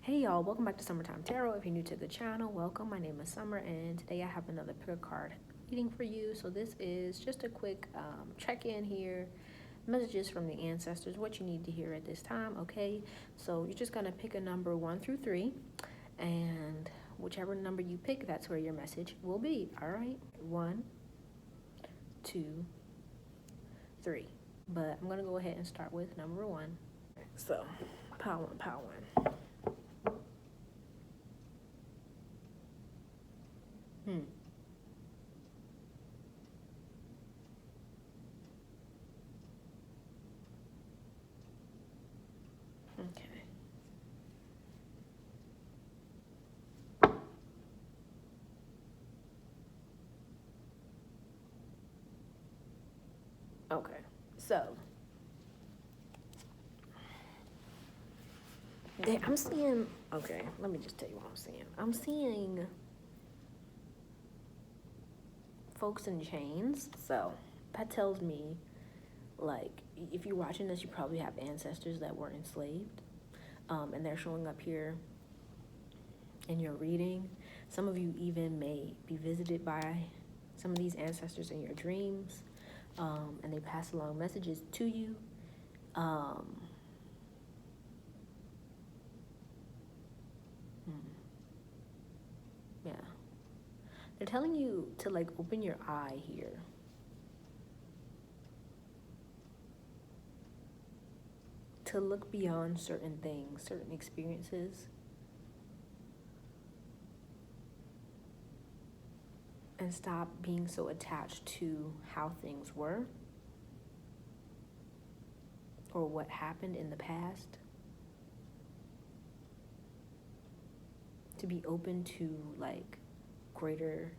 Hey y'all, welcome back to Summertime Tarot. If you're new to the channel, welcome. My name is Summer and today I have another pick a card reading for you. So this is just a quick check-in here, messages from the ancestors, what you need to hear at this time, okay? So you're just going to pick a number 1 through 3 and whichever number you pick, that's where your message will be, all right? 1, 2, 3. But I'm going to go ahead and start with number 1. So, pile 1, pile 1. Okay. Okay. So, I'm seeing, okay, let me just tell you what I'm seeing. I'm seeing folks in chains. So that tells me, like, if you're watching this, you probably have ancestors that were enslaved, and they're showing up here in your reading. Some of you even may be visited by some of these ancestors in your dreams, and they pass along messages to you. Yeah. They're telling you to, like, open your eye here. To look beyond certain things, certain experiences. And stop being so attached to how things were or what happened in the past. To be open to, like, greater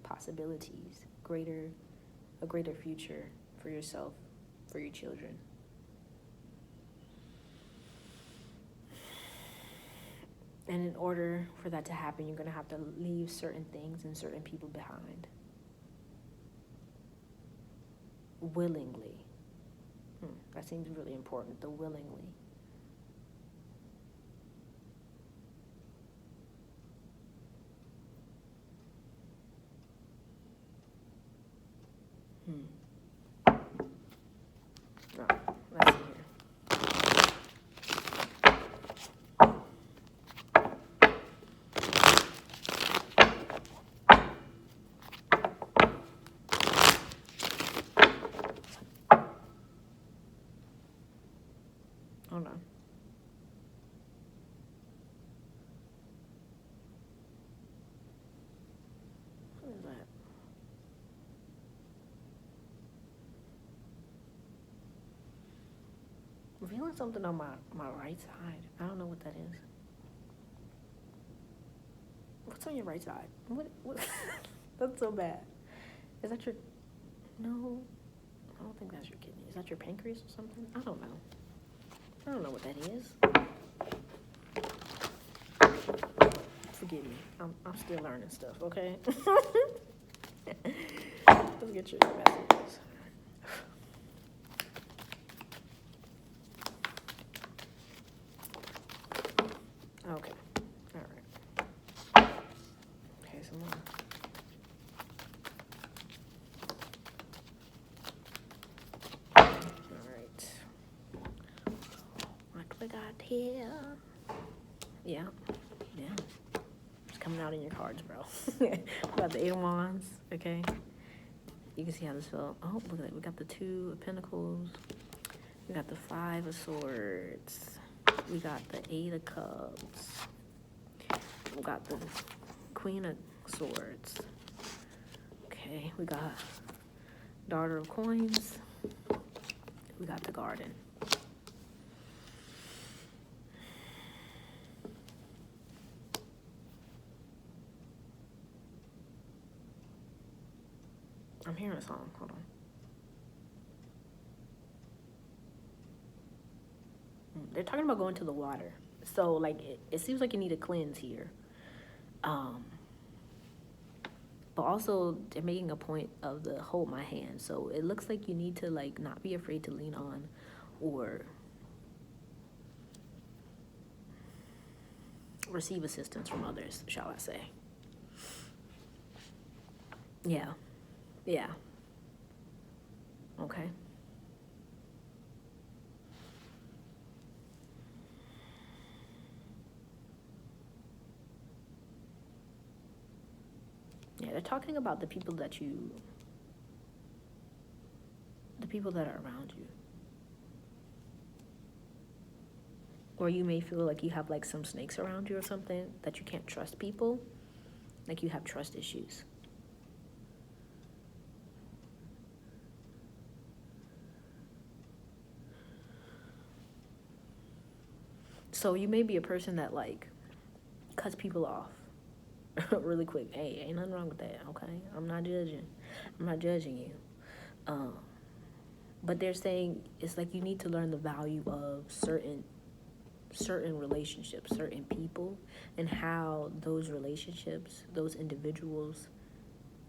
possibilities, a greater future for yourself, for your children. And in order for that to happen, you're going to have to leave certain things and certain people behind. Willingly. That seems really important, the willingly. Oh, let's see here. Hold on. What is that? I'm feeling something on my right side. I don't know what that is. What's on your right side? What? That's so bad. Is that your... No, I don't think that's your kidney. Is that your pancreas or something? I don't know. I don't know what that is. Forgive me. I'm still learning stuff, okay? Let's get your messages. Okay. All right. Okay, some more. All right. What we got here? Yeah. It's coming out in your cards, bro. We got the 8 of Wands, okay? You can see how this felt. Oh, look at that. We got the 2 of Pentacles. We got the 5 of Swords. We got the 8 of Cups. We got the Queen of Swords. Okay, we got Daughter of Coins. We got the Garden. I'm hearing a song. Hold on. They're talking about going to the water. So, like, it seems like you need a cleanse here. But also, they're making a point of the hold my hand. So, it looks like you need to, like, not be afraid to lean on or receive assistance from others, shall I say. Yeah. Okay. Yeah, they're talking about the people that are around you. Or you may feel like you have like some snakes around you or something, that you can't trust people, like you have trust issues. So you may be a person that like cuts people off really quick. Hey, ain't nothing wrong with that, okay? I'm not judging you. But they're saying it's like you need to learn the value of certain relationships, certain people, and how those relationships, those individuals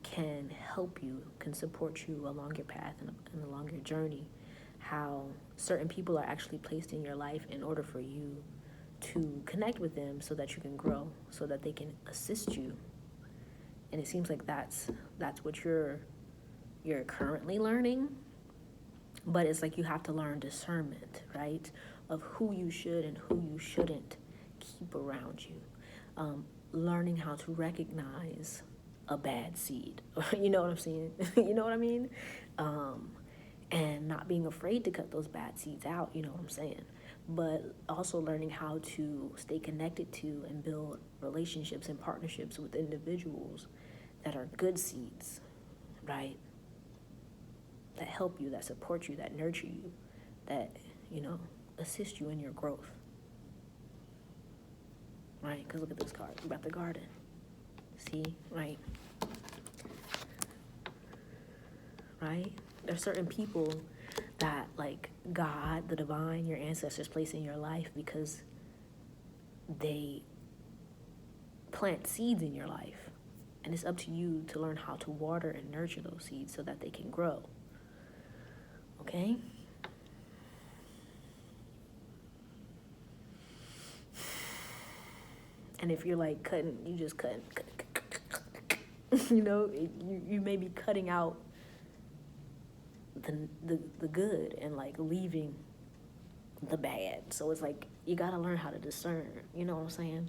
can help you, can support you along your path and along your journey. How certain people are actually placed in your life in order for you to connect with them so that you can grow, so that they can assist you. And it seems like that's what you're currently learning. But it's like you have to learn discernment, right? Of who you should and who you shouldn't keep around you. Learning how to recognize a bad seed. You know what I'm saying? You know what I mean? And not being afraid to cut those bad seeds out, you know what I'm saying? But also learning how to stay connected to and build relationships and partnerships with individuals that are good seeds, right? That help you, that support you, that nurture you, that, assist you in your growth. Right? Because look at this card about the garden. See? Right? Right? There's certain people that, like, God, the divine, your ancestors place in your life because they plant seeds in your life. And it's up to you to learn how to water and nurture those seeds so that they can grow. Okay? And if you're like cutting, you just cut, you may be cutting out the good and like leaving the bad. So it's like you gotta learn how to discern. You know what I'm saying?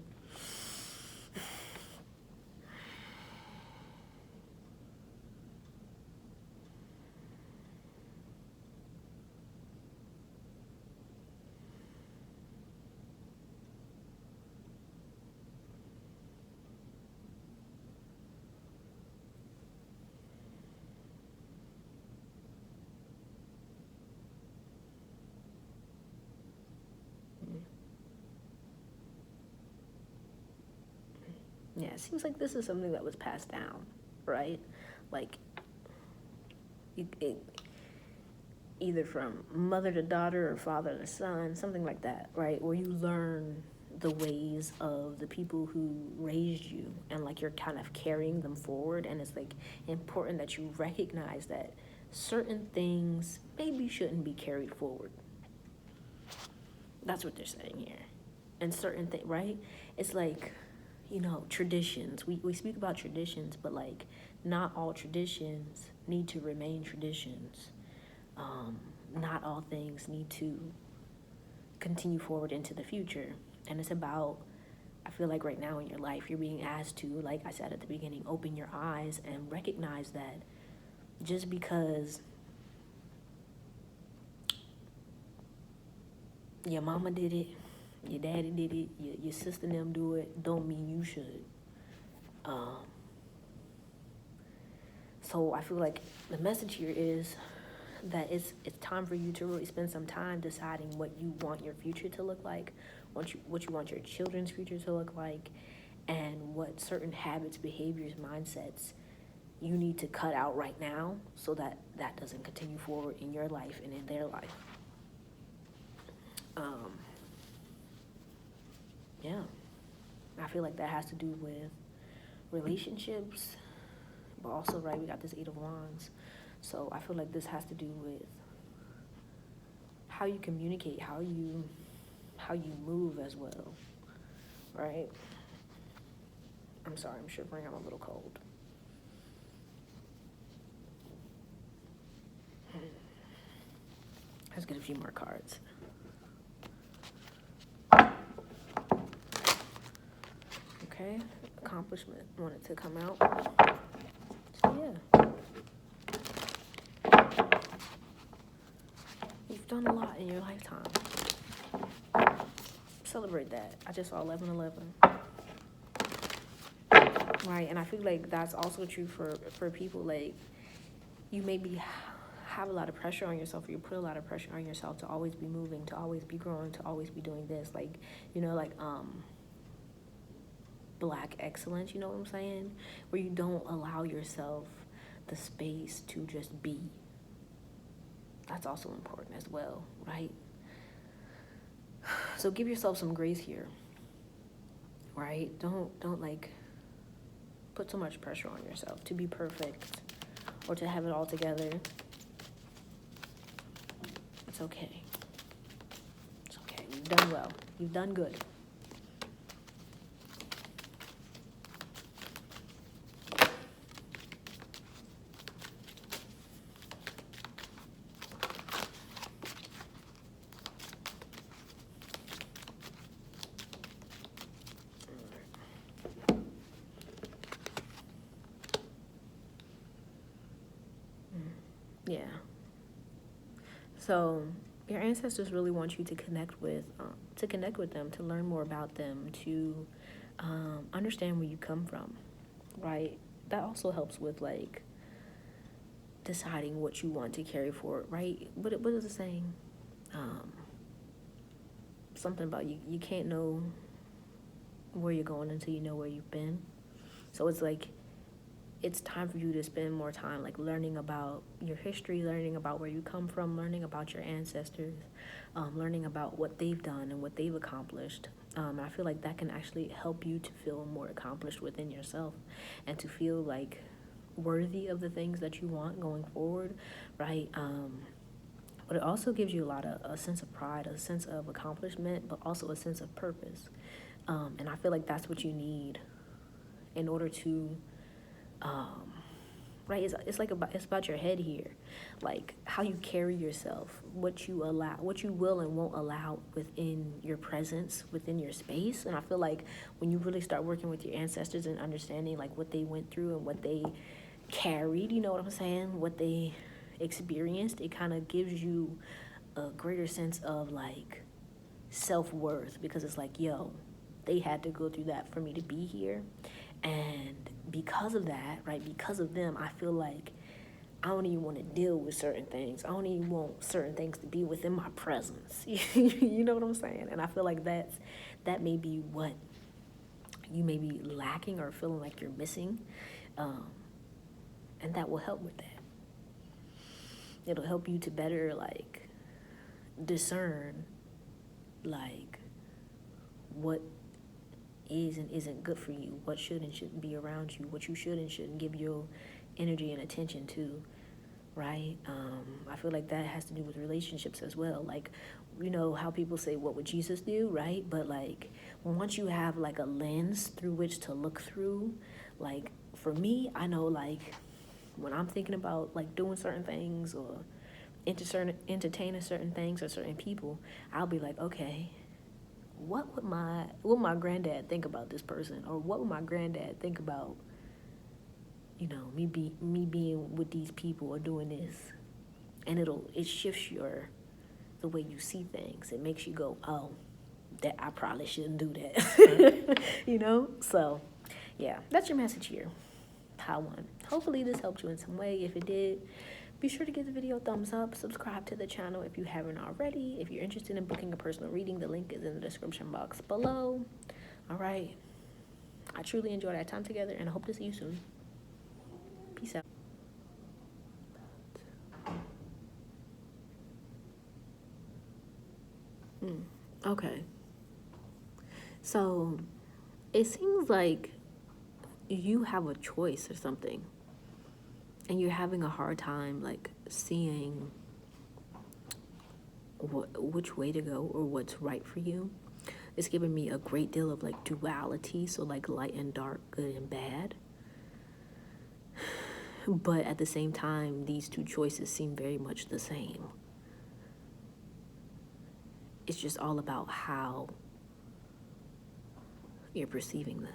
Yeah, it seems like this is something that was passed down, right? Like, either from mother to daughter or father to son, something like that, right? Where you learn the ways of the people who raised you and like you're kind of carrying them forward. And it's like important that you recognize that certain things maybe shouldn't be carried forward. That's what they're saying here. And certain things, right? It's like, traditions. We speak about traditions, but like not all traditions need to remain traditions. Not all things need to continue forward into the future. And it's about, I feel like right now in your life, you're being asked to, like I said at the beginning, open your eyes and recognize that just because your mama did it, your daddy did it, your sister and them do it, don't mean you should. So I feel like the message here is that it's time for you to really spend some time deciding what you want your future to look like, what you want your children's future to look like, and what certain habits, behaviors, mindsets you need to cut out right now so that doesn't continue forward in your life and in their life. Yeah, I feel like that has to do with relationships, but also, right, we got this 8 of Wands. So I feel like this has to do with how you communicate, how you move as well. right? I'm sorry, I'm shivering, I'm a little cold. Let's get a few more cards. Okay, accomplishment wanted to come out. So yeah. You've done a lot in your lifetime. Celebrate that. I just saw 1111. Right, and I feel like that's also true for people. Like, you maybe have a lot of pressure on yourself, or you put a lot of pressure on yourself to always be moving, to always be growing, to always be doing this. Like, you know, like, Black excellence, you know what I'm saying? Where you don't allow yourself the space to just be. That's also important as well, right? So give yourself some grace here, right? Don't like put so much pressure on yourself to be perfect or to have it all together. It's okay. It's okay. You've done well. You've done good. Yeah. So your ancestors really want you to connect with them, to learn more about them, to understand where you come from, right? That also helps with like deciding what you want to carry forward, right? What is it saying? Something about you can't know where you're going until you know where you've been. So it's like it's time for you to spend more time like learning about your history, learning about where you come from, learning about your ancestors, learning about what they've done and what they've accomplished. I feel like that can actually help you to feel more accomplished within yourself and to feel like worthy of the things that you want going forward, right? But it also gives you a sense of pride, a sense of accomplishment, but also a sense of purpose. And I feel like that's what you need in order to right, it's about your head here, like how you carry yourself, what you will and won't allow within your presence, within your space. And I feel like when you really start working with your ancestors and understanding like what they went through and what they carried, you know what I'm saying, what they experienced, it kind of gives you a greater sense of like self-worth, because it's like, yo, they had to go through that for me to be here. And because of that, right, because of them, I feel like I don't even want to deal with certain things. I don't even want certain things to be within my presence. You know what I'm saying? And I feel like that may be what you may be lacking or feeling like you're missing. And that will help with that. It'll help you to better, like, discern, like, what is and isn't good for you, what should and shouldn't be around you, what you should and shouldn't give your energy and attention to, right? I feel like that has to do with relationships as well. Like, you know how people say, what would Jesus do, right? But like, once you have like a lens through which to look through, like for me, I know like when I'm thinking about like doing certain things or entertaining certain things or certain people, I'll be like, okay, what would my granddad think about this person, or what would my granddad think about, you know, me being with these people or doing this. And it shifts the way you see things. It makes you go, oh, that I probably shouldn't do that. You know? So yeah, that's your message here. Pile 1. Hopefully this helped you in some way. If it did, be sure to give the video a thumbs up. Subscribe to the channel if you haven't already. If you're interested in booking a personal reading, the link is in the description box below. All right. I truly enjoyed our time together, and I hope to see you soon. Peace out. Okay. So it seems like you have a choice or something, and you're having a hard time like seeing which way to go or what's right for you. It's giving me a great deal of like duality, so like light and dark, good and bad. But at the same time, these two choices seem very much the same. It's just all about how you're perceiving them.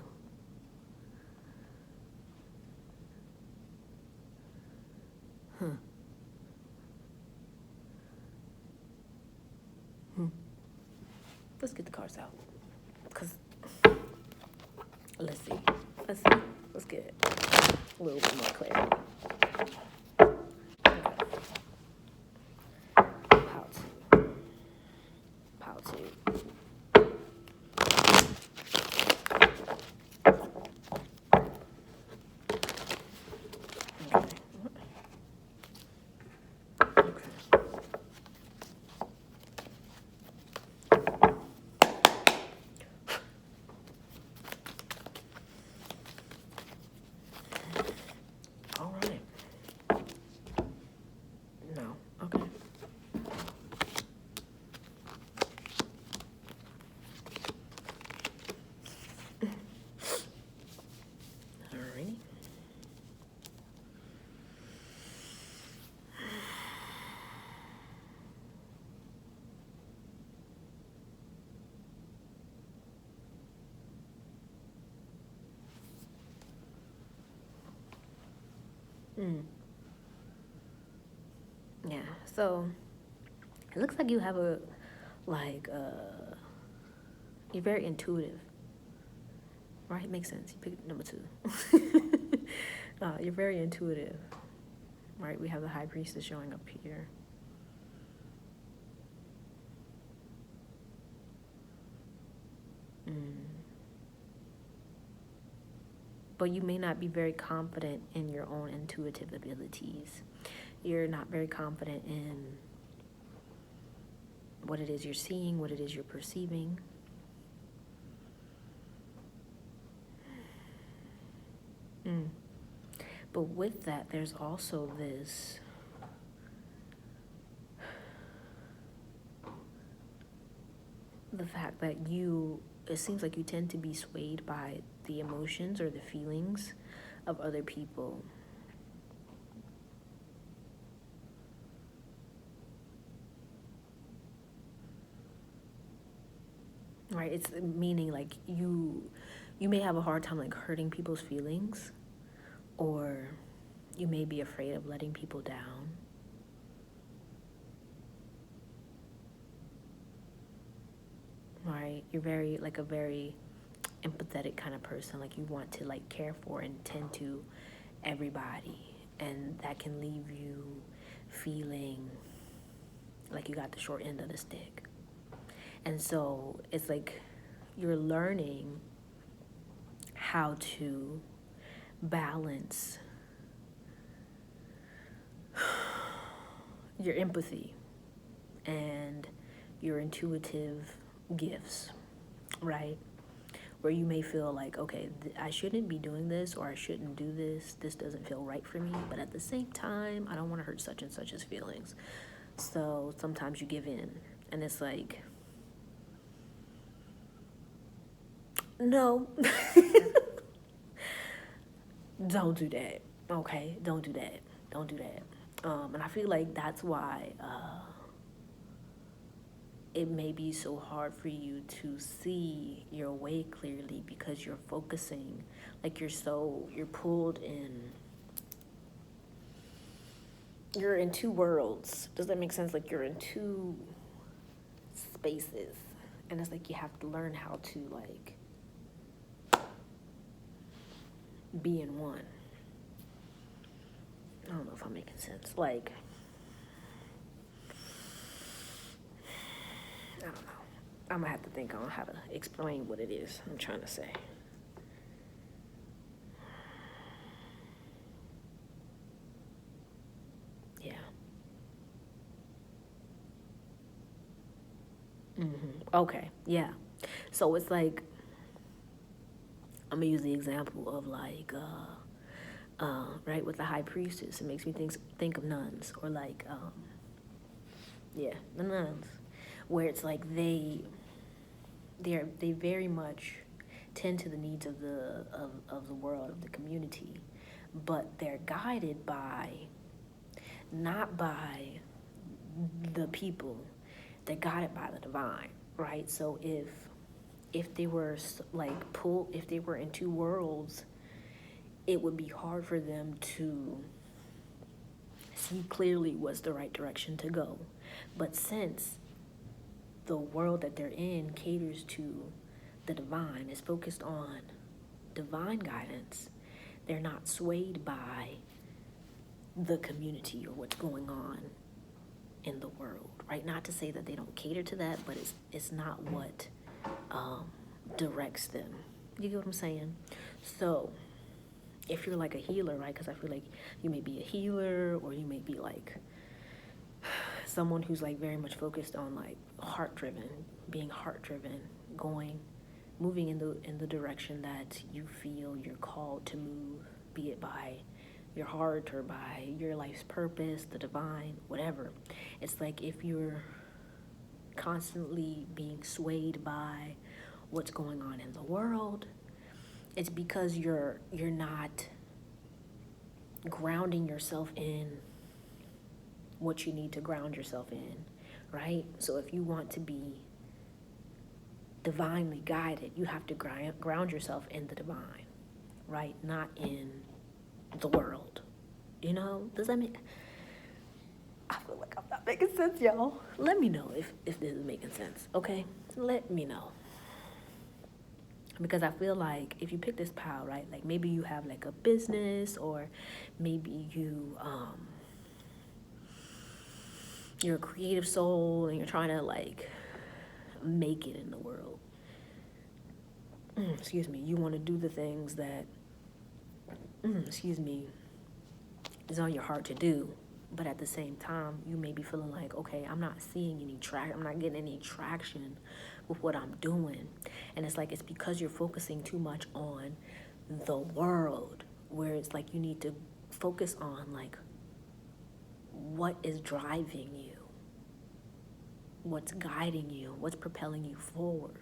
Let's get the cards out. Because, let's see. Let's get a little bit more clarity. How to. Yeah, so it looks like you have you're very intuitive, right? Makes sense. You picked number 2. You're very intuitive, right? We have the High Priestess showing up here. But you may not be very confident in your own intuitive abilities. You're not very confident in what it is you're seeing, what it is you're perceiving. But with that, there's also this the fact that it seems like you tend to be swayed by the emotions or the feelings of other people. Right? It's meaning like you may have a hard time like hurting people's feelings, or you may be afraid of letting people down. Right? You're very a very empathetic kind of person. Like you want to like care for and tend to everybody, and that can leave you feeling like you got the short end of the stick. And so it's like you're learning how to balance your empathy and your intuitive gifts, right? Where you may feel like, okay, I shouldn't be doing this, or I shouldn't do this. This doesn't feel right for me. But at the same time, I don't want to hurt such and such's feelings. So sometimes you give in. And it's like, no. Don't do that. Okay? Don't do that. Don't do that. And I feel like that's why it may be so hard for you to see your way clearly, because you're focusing, like you're pulled in. You're in two worlds. Does that make sense? Like you're in two spaces. And it's like you have to learn how to like be in one. I don't know if I'm making sense. Like, I don't know. I'm gonna have to think on how to explain what it is I'm trying to say. Yeah. Okay. Yeah. So it's like, I'm gonna use the example of like, right, with the High Priestess, it makes me think of nuns, or like, the nuns, where it's like they very much tend to the needs of the world, of the community, but they're guided by, not by the people, they're guided by the divine, right? So if they were like pulled, if they were in two worlds, it would be hard for them to see clearly what's the right direction to go. But since the world that they're in caters to the divine, is focused on divine guidance, they're not swayed by the community or what's going on in the world, right? Not to say that they don't cater to that, but it's not what directs them. You get what I'm saying? So if you're like a healer, right? Because I feel like you may be a healer, or you may be like someone who's like very much focused on like being heart driven, moving in the direction that you feel you're called to move, be it by your heart or by your life's purpose, the divine, whatever. It's like if you're constantly being swayed by what's going on in the world, it's because you're not grounding yourself in what you need to ground yourself in, right? So if you want to be divinely guided, you have to ground yourself in the divine, right? Not in the world. You know, does that make... I feel like I'm not making sense, y'all. Let me know if this is making sense, okay? Let me know. Because I feel like if you pick this pile, right, like maybe you have like a business, or maybe you're a creative soul and you're trying to like make it in the world. Excuse me. You want to do the things that, is on your heart to do. But at the same time, you may be feeling like, okay, I'm not seeing any I'm not getting any traction with what I'm doing. And it's like, it's because you're focusing too much on the world, where it's like you need to focus on like what is driving you, what's guiding you, what's propelling you forward.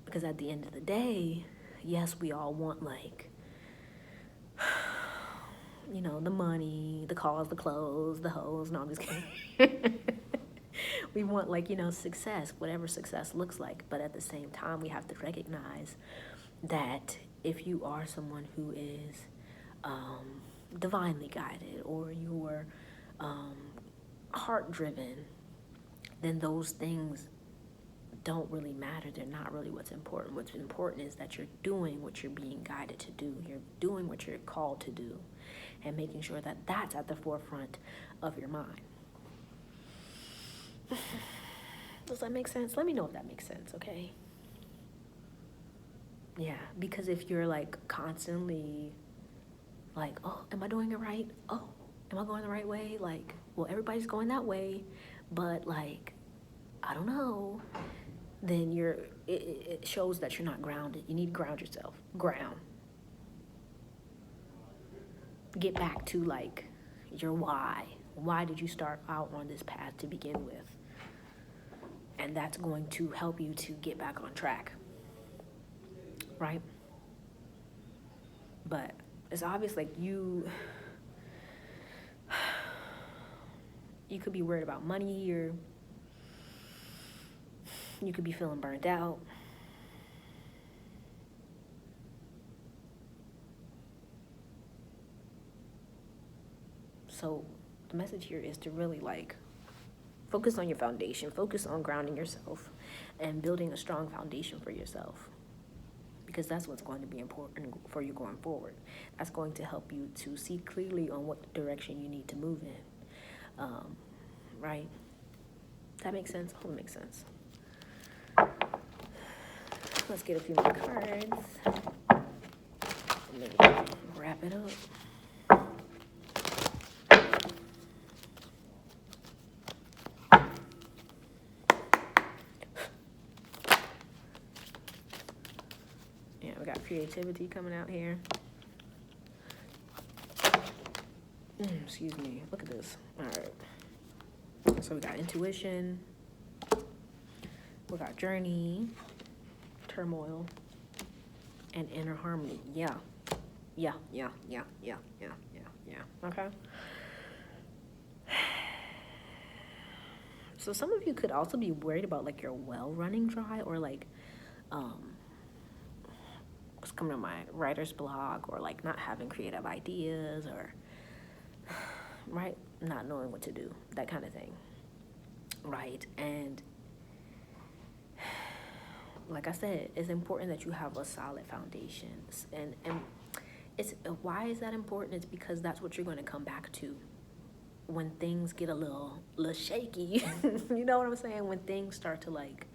Because at the end of the day, yes, we all want like, you know, the money, the cars, the clothes, the hoes. No, I'm just kidding. We want like, you know, success, whatever success looks like. But at the same time, we have to recognize that if you are someone who is divinely guided, or you're heart-driven, then those things don't really matter. They're not really what's important. What's important is that you're doing what you're being guided to do. You're doing what you're called to do, and making sure that that's at the forefront of your mind. Does that make sense? Let me know if that makes sense, okay? Yeah, because if you're like constantly like, oh, am I doing it right? Oh, am I going the right way? Like, well, everybody's going that way, but like, I don't know. Then it shows that you're not grounded. You need to ground yourself. Get back to like your why. Why did you start out on this path to begin with? And that's going to help you to get back on track, right? But it's obvious like you could be worried about money here. You could be feeling burnt out. So the message here is to really like focus on your foundation, focus on grounding yourself and building a strong foundation for yourself, because that's what's going to be important for you going forward. That's going to help you to see clearly on what direction you need to move in, right? That makes sense? Hope it makes sense. Let's get a few more cards. Maybe wrap it up. Yeah, we got creativity coming out here. Excuse me. Look at this. All right. So we got intuition. We got journey. turmoil and inner harmony. Yeah. Okay. So some of you could also be worried about like your well running dry, or like what's coming to my writer's block, or like not having creative ideas, or right, not knowing what to do, that kind of thing, right? And like I said, it's important that you have a solid foundation. And it's, why is that important? It's because that's what you're going to come back to when things get a little shaky. You know what I'm saying? When things start to like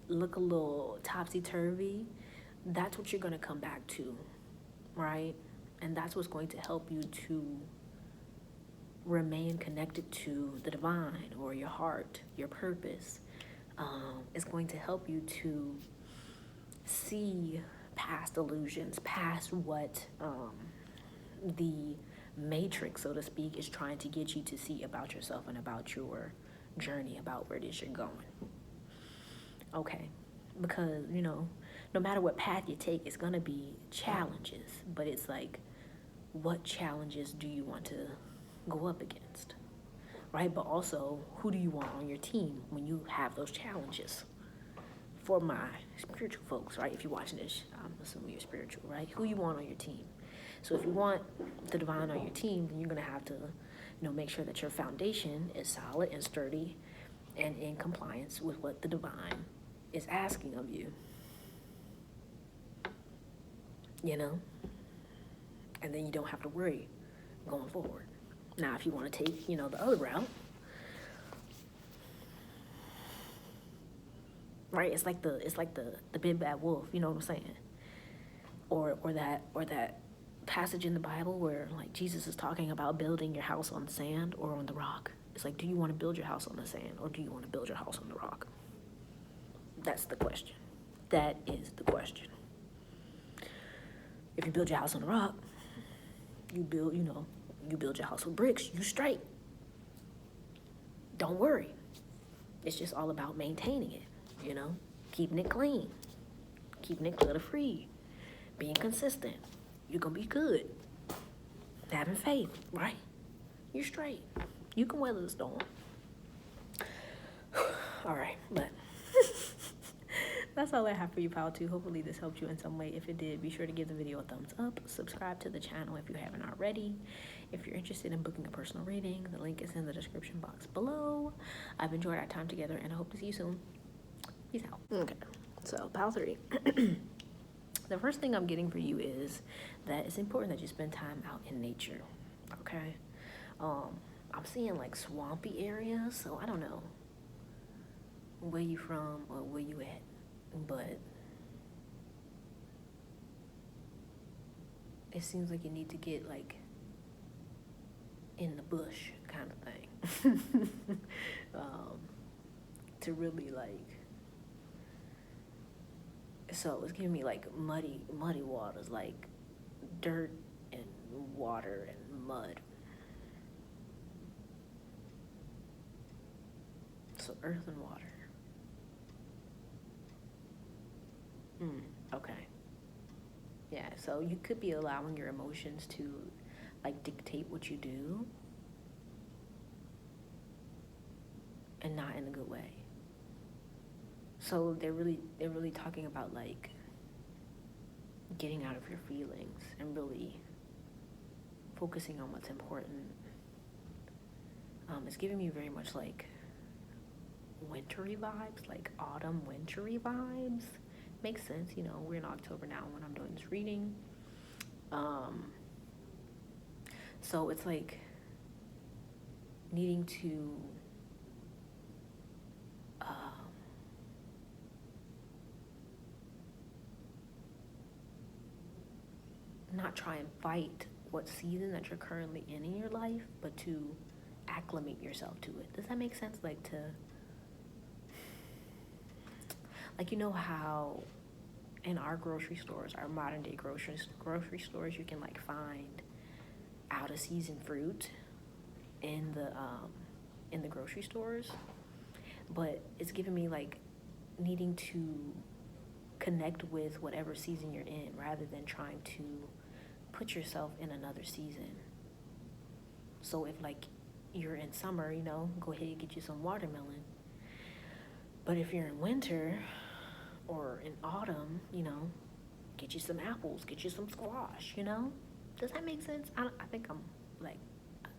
look a little topsy-turvy, that's what you're going to come back to, right? And that's what's going to help you to remain connected to the divine, or your heart, your purpose. It's going to help you to see past illusions, past what the matrix, so to speak, is trying to get you to see about yourself and about your journey, about where it is you're going. Okay, because, you know, no matter what path you take, it's going to be challenges, but it's like, what challenges do you want to go up against, right? But also, who do you want on your team when you have those challenges? For my spiritual folks, right? If you're watching this, I'm assuming you're spiritual, right? Who you want on your team? So if you want the divine on your team, then you're going to have to, you know, make sure that your foundation is solid and sturdy and in compliance with what the divine is asking of you. You know? And then you don't have to worry going forward. Now, if you want to take, you know, the other route, right? It's like the big bad wolf, you know what I'm saying? Or that passage in the Bible where like Jesus is talking about building your house on sand or on the rock. It's like, do you want to build your house on the sand, or do you want to build your house on the rock? That's the question. That is the question. If you build your house on the rock, you build your house with bricks, you straight. Don't worry. It's just all about maintaining it, you know, keeping it clean, keeping it clutter-free, being consistent. You're going to be good. Having faith, right? You're straight. You can weather the storm. All right, but that's all I have for you, pal, too. Hopefully this helped you in some way. If it did, be sure to give the video a thumbs up. Subscribe to the channel if you haven't already. If you're interested in booking a personal reading, the link is in the description box below. I've enjoyed our time together, and I hope to see you soon. Peace out. Okay, so pal 3. The first thing I'm getting for you is that it's important that you spend time out in nature, okay? I'm seeing like swampy areas, so I don't know where you from or where you at, but it seems like you need to get like in the bush kind of thing to really like. So it's giving me like muddy waters, like dirt and water and mud. So earth and water. Okay. Yeah, so you could be allowing your emotions to like dictate what you do, and not in a good way. So they're really talking about like getting out of your feelings and really focusing on what's important. It's giving me very much like wintry vibes, like autumn wintry vibes. Makes sense, you know, we're in October now when I'm doing this reading. So it's like needing to not try and fight what season that you're currently in your life, but to acclimate yourself to it. Does that make sense? Like to, like, you know how in our grocery stores, our modern day grocery stores, you can like find out of season fruit in the grocery stores, but it's giving me like needing to connect with whatever season you're in rather than trying to put yourself in another season. So if like you're in summer, you know, go ahead and get you some watermelon. But if you're in winter or in autumn, you know, get you some apples, get you some squash, you know? Does that make sense? I think I'm like,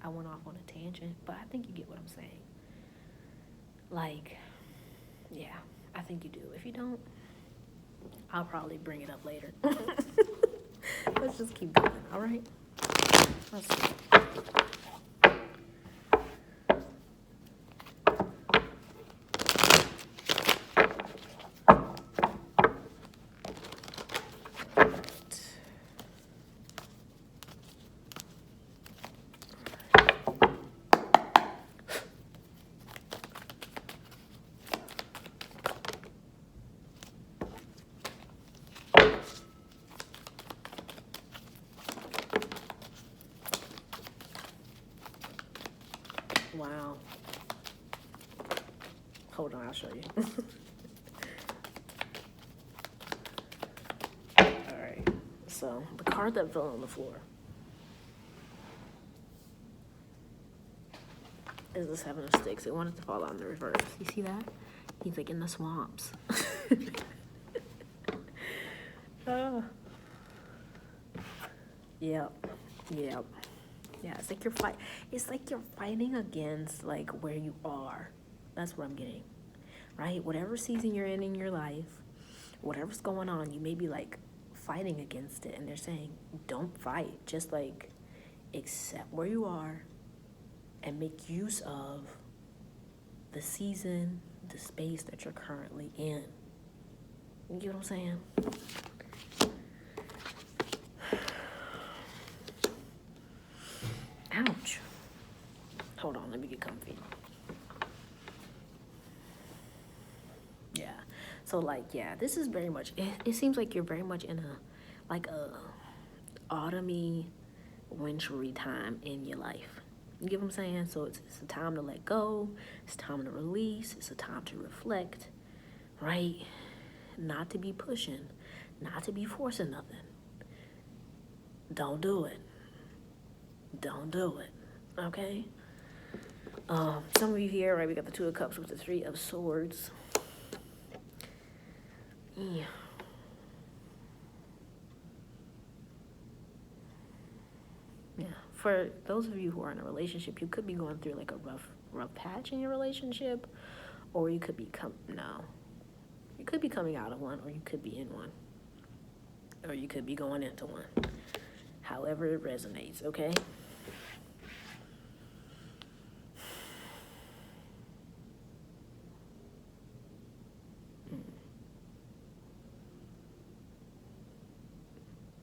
I went off on a tangent, but I think you get what I'm saying. Like, yeah, I think you do. If you don't, I'll probably bring it up later. Let's just keep going, all right? Let's see. Wow. Hold on, I'll show you. Alright, so the card that fell on the floor is the Seven of Sticks. It wanted to fall out in the reverse. You see that? He's like in the swamps. Yep. Yeah, it's like you're fighting against like where you are. That's what I'm getting. Right? Whatever season you're in your life, whatever's going on, you may be like fighting against it, and they're saying, don't fight. Just like accept where you are and make use of the season, the space that you're currently in. You get what I'm saying? Ouch. Hold on, let me get comfy. Yeah. So like, yeah, this is very much, it seems like you're very much in a autumny, wintry time in your life. You get what I'm saying? So it's a time to let go. It's time to release. It's a time to reflect, right? Not to be pushing, not to be forcing nothing. Don't do it. Don't do it, okay? Some of you here, right, we got the Two of Cups with the Three of Swords. Yeah. Yeah, for those of you who are in a relationship, you could be going through like a rough patch in your relationship, or you could be you could be coming out of one, or you could be in one, or you could be going into one. However it resonates, okay?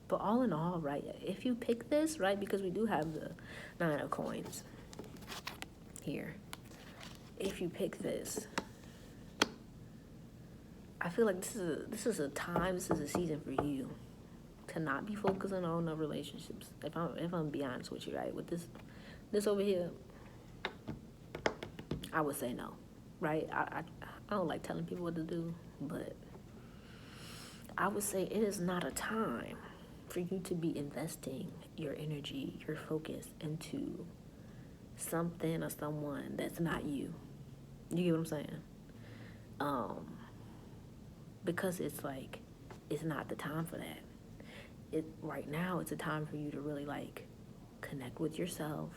But all in all, right, if you pick this, right, because we do have the Nine of Coins here. If you pick this, I feel like this is a season for you to not be focusing on no relationships. If I'm gonna be honest with you, right, with this over here, I would say no, right? I don't like telling people what to do, but I would say it is not a time for you to be investing your energy, your focus into something or someone that's not you. You get what I'm saying? Because it's like, it's not the time for that. Right now, it's a time for you to really like connect with yourself,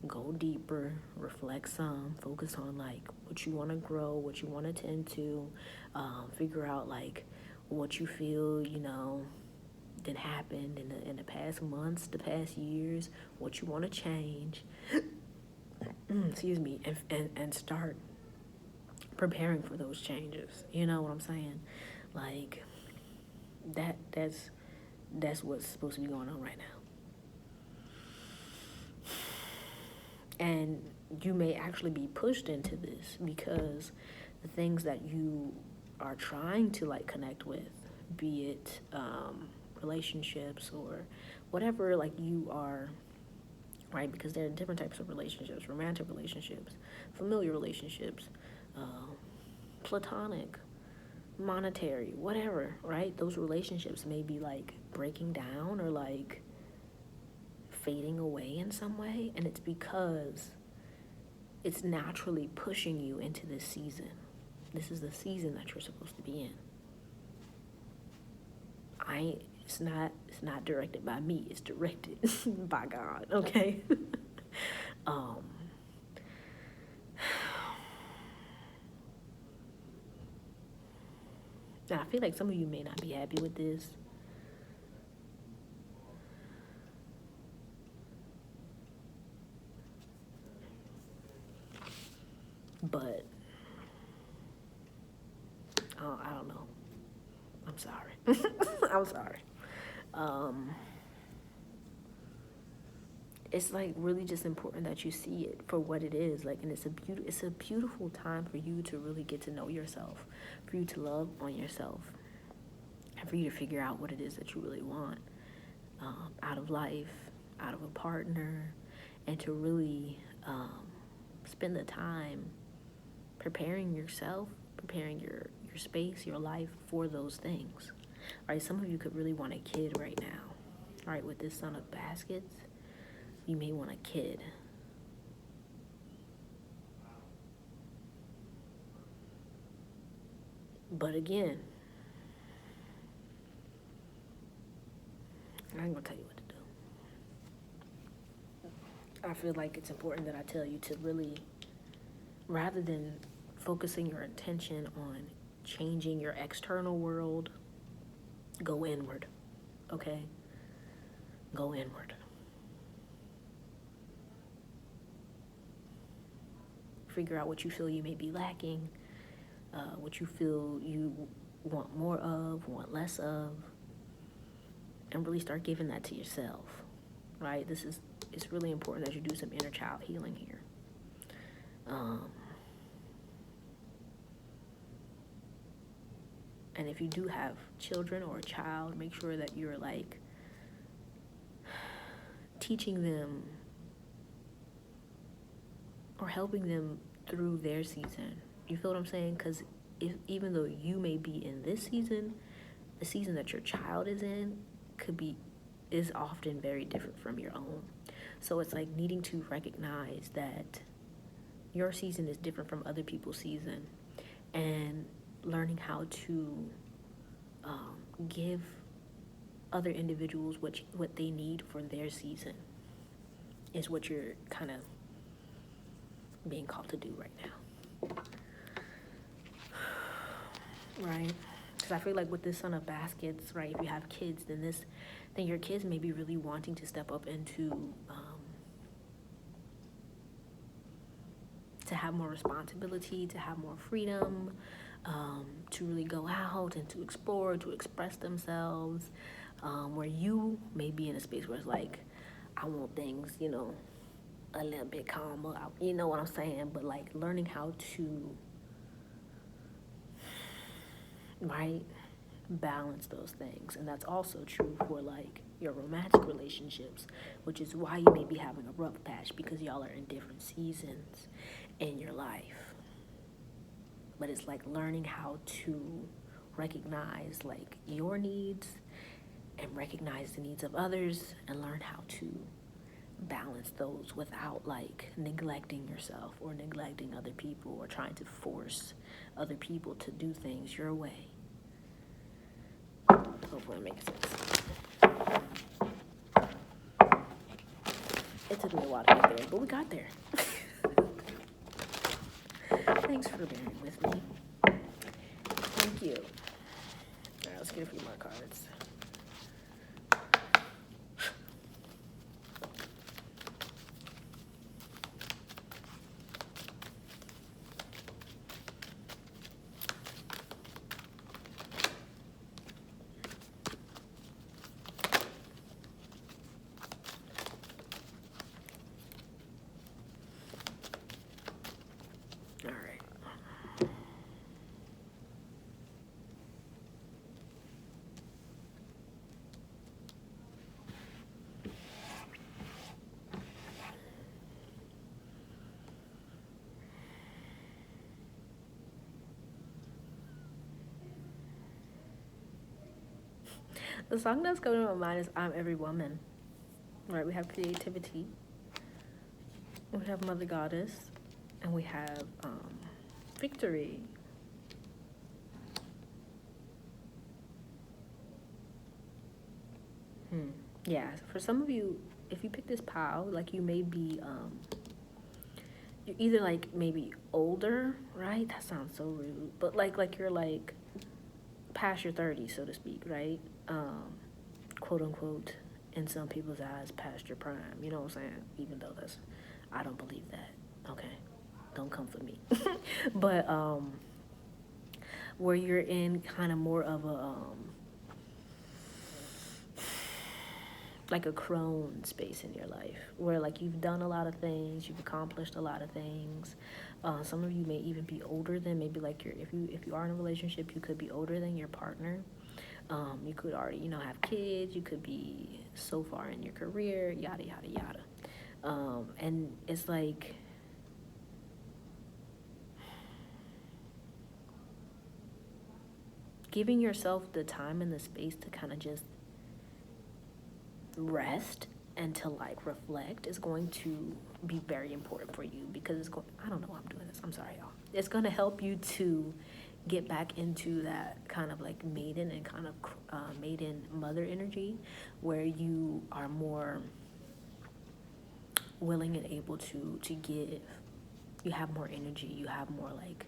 go deeper, reflect some, focus on like what you want to grow, what you want to tend to, figure out like what you feel, you know, that happened in the past months, the past years, what you want to change. Excuse me, and start preparing for those changes. You know what I'm saying? Like that's what's supposed to be going on right now. And you may actually be pushed into this because the things that you are trying to like connect with, be it relationships or whatever, like you are, right? Because there are different types of relationships: romantic relationships, familiar relationships, platonic, monetary, whatever, right? Those relationships may be like breaking down or like fading away in some way, and it's because it's naturally pushing you into this season. This is the season that you're supposed to be in. It's not directed by me, it's directed by God, okay? Now I feel like some of you may not be happy with this. But I don't know. I'm sorry. I'm sorry. It's like really just important that you see it for what it is. Like, and it's a beautiful time for you to really get to know yourself, for you to love on yourself, and for you to figure out what it is that you really want out of life, out of a partner, and to really spend the time preparing yourself, preparing your space, your life for those things. Right? Some of you could really want a kid right now. Right? With this Son of Baskets, you may want a kid. But again, I ain't gonna tell you what to do. I feel like it's important that I tell you to really, rather than focusing your attention on changing your external world, go inward, okay? Go inward. Figure out what you feel you may be lacking, what you feel you want more of, want less of, and really start giving that to yourself, right? It's really important that you do some inner child healing here. And if you do have children or a child, make sure that you're like teaching them or helping them through their season. You feel what I'm saying? Because even though you may be in this season, the season that your child is in is often very different from your own. So it's like needing to recognize that your season is different from other people's season, and learning how to give other individuals what they need for their season is what you're kind of being called to do right now. Right? Because I feel like with this Son of Baskets, right, if you have kids, then your kids may be really wanting to step up into to have more responsibility, to have more freedom, to really go out and to explore, to express themselves, where you may be in a space where it's like, I want things, a little bit calmer, you know what I'm saying? But like learning how to, right, balance those things. And that's also true for like your romantic relationships, which is why you may be having a rough patch, because y'all are in different seasons in your life. But it's like learning how to recognize like your needs and recognize the needs of others, and learn how to balance those without like neglecting yourself or neglecting other people or trying to force other people to do things your way. Hopefully it makes sense. It took me a while to get there, but we got there. Thanks for bearing with me. Thank you. All right, let's get a few more cards. The song that's coming to my mind is I'm Every Woman. Right, we have creativity. We have Mother Goddess. And we have victory. Yeah, for some of you, if you pick this pile, like you may be, you're either like maybe older, right? That sounds so rude, but like you're like past your 30s, so to speak, right? Quote unquote, in some people's eyes, past your prime. You know what I'm saying? Even though I don't believe that. Okay, don't come for me. But where you're in kind of more of a like a crone space in your life, where like you've done a lot of things, you've accomplished a lot of things. Some of you may even be older than maybe like if you are in a relationship, you could be older than your partner. You could already have kids. You could be so far in your career, yada yada yada. And it's like giving yourself the time and the space to kind of just rest and to like reflect is going to be very important for you, because I don't know why I'm doing this. I'm sorry, y'all. It's going to help you to get back into that kind of like maiden and kind of maiden mother energy, where you are more willing and able to give. You have more energy. You have more like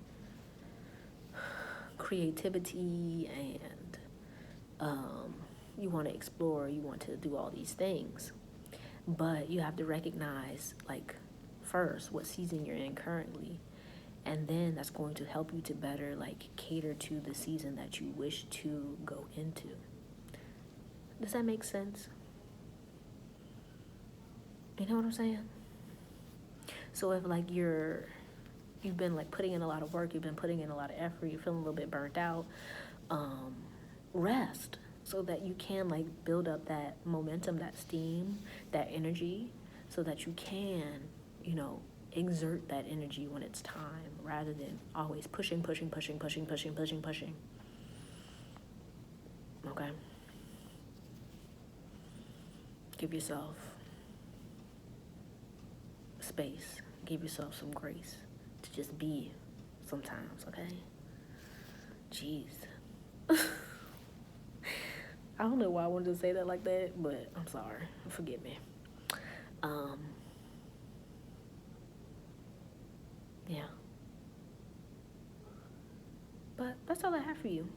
creativity, and you want to explore, you want to do all these things. But you have to recognize, like, first, what season you're in currently. And then that's going to help you to better, like, cater to the season that you wish to go into. Does that make sense? You know what I'm saying? So if, like, you've been, like, putting in a lot of work, you've been putting in a lot of effort, you're feeling a little bit burnt out, rest, so that you can like build up that momentum, that steam, that energy, so that you can, exert that energy when it's time, rather than always pushing. Okay? Give yourself space. Give yourself some grace to just be sometimes, okay? Jeez. I don't know why I wanted to say that like that, but I'm sorry. Forgive me. Yeah. But that's all I have for you.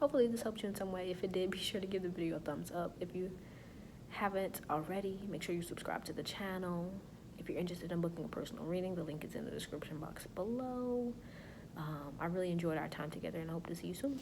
Hopefully this helped you in some way. If it did, be sure to give the video a thumbs up. If you haven't already, make sure you subscribe to the channel. If you're interested in booking a personal reading, the link is in the description box below. I really enjoyed our time together, and I hope to see you soon.